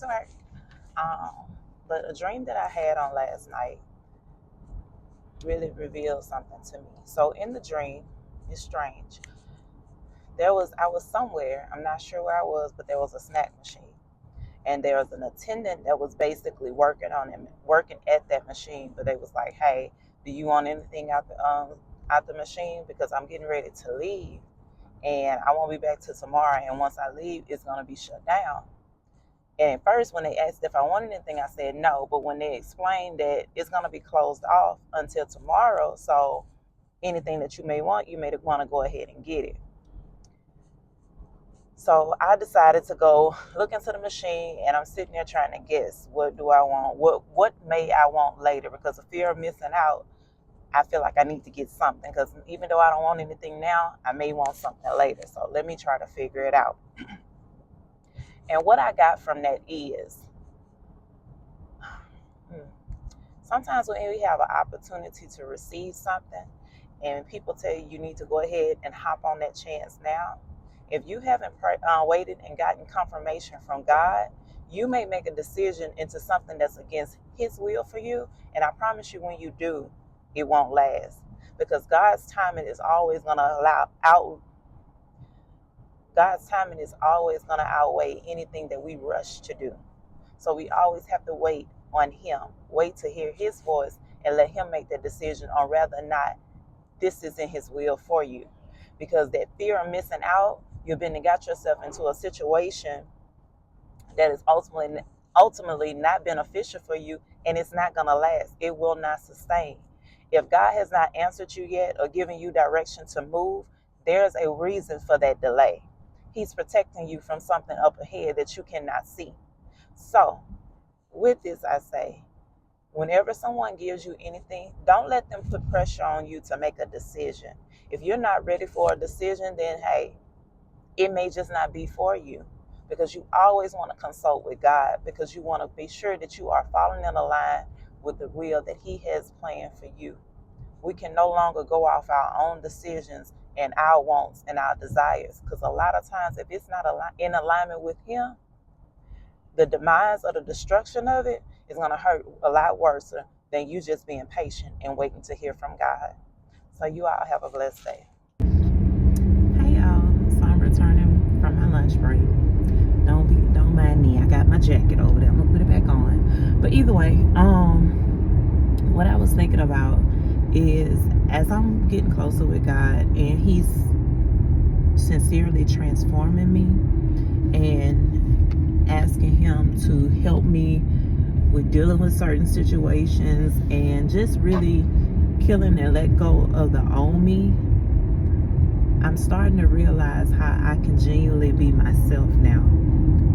to work. But a dream that I had on last night really revealed something to me. So in the dream, it's strange. I was somewhere, I'm not sure where I was, but there was a snack machine. And there was an attendant that was basically working at that machine. But they was like, "Hey, do you want anything out the machine? Because I'm getting ready to leave, and I won't be back till tomorrow. And once I leave, it's gonna be shut down." And at first, when they asked if I wanted anything, I said no. But when they explained that it's gonna be closed off until tomorrow, so anything that you may want, you may want to go ahead and get it. So I decided to go look into the machine, and I'm sitting there trying to guess, what do I want? What may I want later? Because the fear of missing out, I feel like I need to get something, because even though I don't want anything now, I may want something later. So let me try to figure it out. And what I got from that is, sometimes when we have an opportunity to receive something and people tell you need to go ahead and hop on that chance now, if you haven't waited and gotten confirmation from God, you may make a decision into something that's against His will for you. And I promise you, when you do, it won't last, because God's timing is always going to outweigh anything that we rush to do. So we always have to wait on Him, wait to hear His voice, and let Him make the decision on whether or not this is in His will for you. Because that fear of missing out, you've got yourself into a situation that is ultimately not beneficial for you, and it's not going to last. It will not sustain. If God has not answered you yet or given you direction to move, there's a reason for that delay. He's protecting you from something up ahead that you cannot see. So with this, I say, whenever someone gives you anything, don't let them put pressure on you to make a decision. If you're not ready for a decision, then hey, it may just not be for you, because you always want to consult with God, because you want to be sure that you are following in line with the will that He has planned for you. We can no longer go off our own decisions and our wants and our desires, because a lot of times, if it's not in alignment with Him, the demise or the destruction of it is going to hurt a lot worse than you just being patient and waiting to hear from God. So you all have a blessed day. Hey y'all, so I'm returning from my lunch break. Don't mind me. I got my jacket over there. I'm gonna put it back on. But either way, what I was thinking about is, as I'm getting closer with God and He's sincerely transforming me and asking Him to help me with dealing with certain situations and just really killing and let go of the old me, I'm starting to realize how I can genuinely be myself now.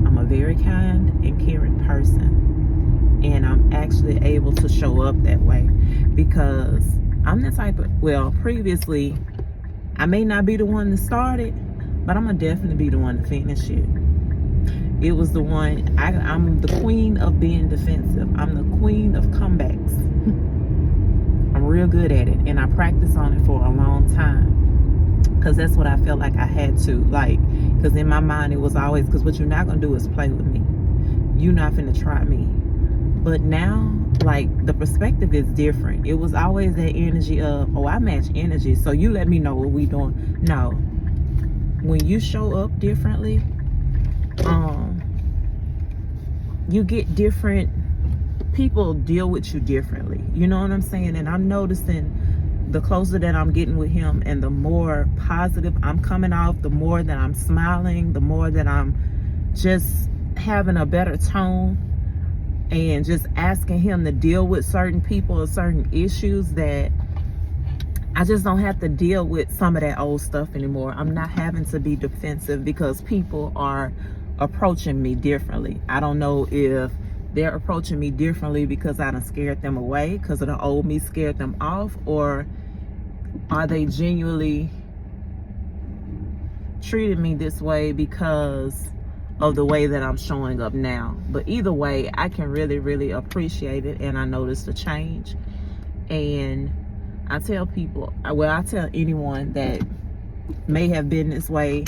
I'm a very kind and caring person, and I'm actually able to show up that way, because I'm the type of, previously, I may not be the one that started, but I'm going to definitely be the one to finish it. It was the one, I'm the queen of being defensive. I'm the queen of comebacks. I'm real good at it, and I practiced on it for a long time, because that's what I felt like I had to, because in my mind it was always, because what you're not going to do is play with me. You're not finna try me. But now, the perspective is different. It was always that energy of, I match energy, so you let me know what we doing. No. When you show up differently, you get different people deal with you differently. You know what I'm saying? And I'm noticing the closer that I'm getting with Him and the more positive I'm coming off, the more that I'm smiling, the more that I'm just having a better tone and just asking Him to deal with certain people or certain issues, that I just don't have to deal with some of that old stuff anymore. I'm not having to be defensive because people are approaching me differently. I don't know if they're approaching me differently because I done scared them away, because of the old me scared them off, or are they genuinely treating me this way because of the way that I'm showing up now? But either way, I can really, really appreciate it, and I noticed a change. And I tell people, I tell anyone that may have been this way,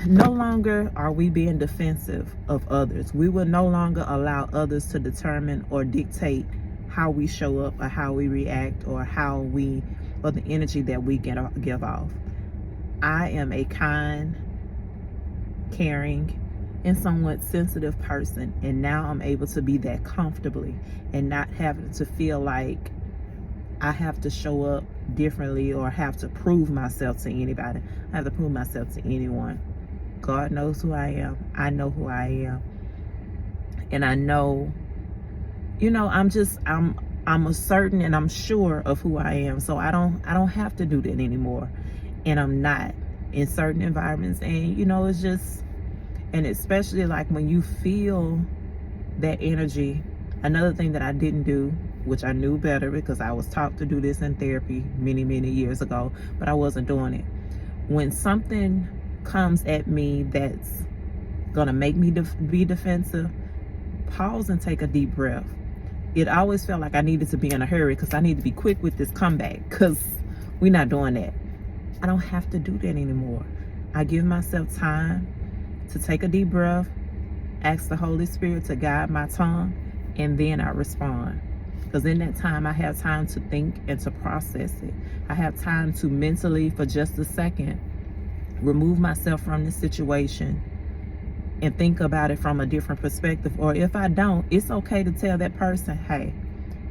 No longer are we being defensive of others. We will no longer allow others to determine or dictate how we show up or how we react or or the energy that we give off. I am a kind, caring, and somewhat sensitive person, and now I'm able to be that comfortably and not having to feel like I have to show up differently or have to prove myself to anybody. I have to prove myself to anyone. God knows who I am. I know who I am. And I know, I'm a certain and I'm sure of who I am. So I don't have to do that anymore. And I'm not in certain environments. And it's just, and especially like when you feel that energy. Another thing that I didn't do, which I knew better because I was taught to do this in therapy many, many years ago, but I wasn't doing it. When something comes at me that's gonna make me be defensive, pause and take a deep breath. It always felt like I needed to be in a hurry because I need to be quick with this comeback, because we're not doing that. I don't have to do that anymore. I give myself time to take a deep breath, ask the Holy Spirit to guide my tongue, and then I respond. Because in that time, I have time to think and to process it. I have time to mentally, for just a second, remove myself from the situation and think about it from a different perspective. Or if I don't, it's okay to tell that person, hey,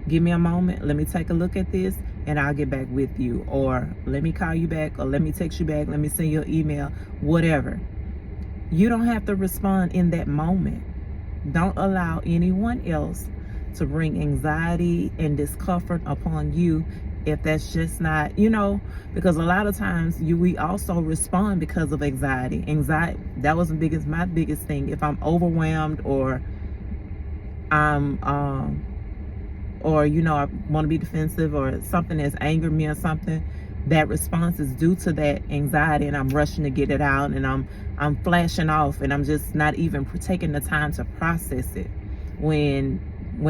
give me a moment, let me take a look at this, and I'll get back with you. Or let me call you back, or let me text you back, let me send you an email, whatever. You don't have to respond in that moment. Don't allow anyone else to bring anxiety and discomfort upon you if that's just not, because a lot of times we also respond because of anxiety. That was my biggest thing. If I'm overwhelmed or I'm I want to be defensive or something has angered me or something, that response is due to that anxiety, and I'm rushing to get it out, and I'm flashing off, and I'm just not even taking the time to process it. When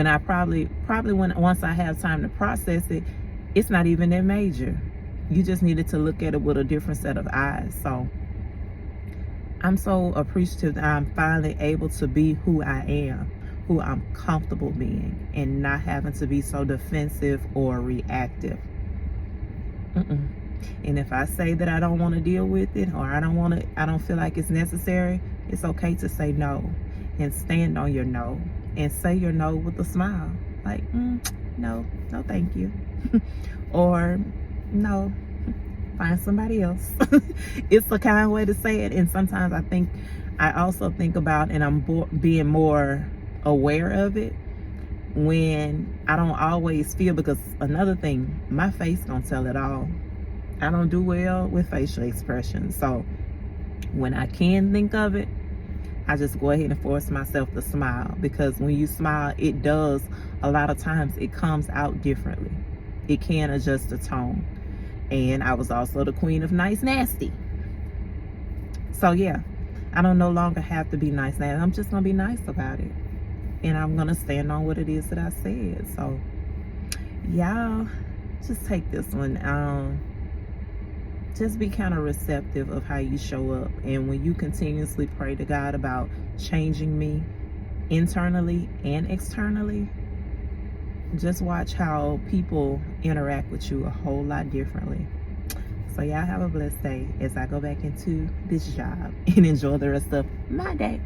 I probably once I have time to process it, it's not even that major. You just needed to look at it with a different set of eyes. So I'm so appreciative that I'm finally able to be who I am, who I'm comfortable being, and not having to be so defensive or reactive. And if I say that I don't want to deal with it, or I don't feel like it's necessary, it's okay to say no and stand on your no and say your no with a smile. Like, no, thank you. Or no, find somebody else. It's a kind way to say it. And sometimes I also think about, and I'm being more aware of it when I don't always feel, because another thing, my face don't tell it all. I don't do well with facial expressions. So when I can think of it, I just go ahead and force myself to smile, because when you smile, it does, a lot of times it comes out differently. It can adjust the tone. And I was also the queen of nice nasty. So yeah, I don't no longer have to be nice nasty. I'm just gonna be nice about it. And I'm gonna stand on what it is that I said. So y'all, just take this one. Just be kind of receptive of how you show up. And when you continuously pray to God about changing me internally and externally, just watch how people interact with you a whole lot differently. So y'all have a blessed day as I go back into this job and enjoy the rest of my day.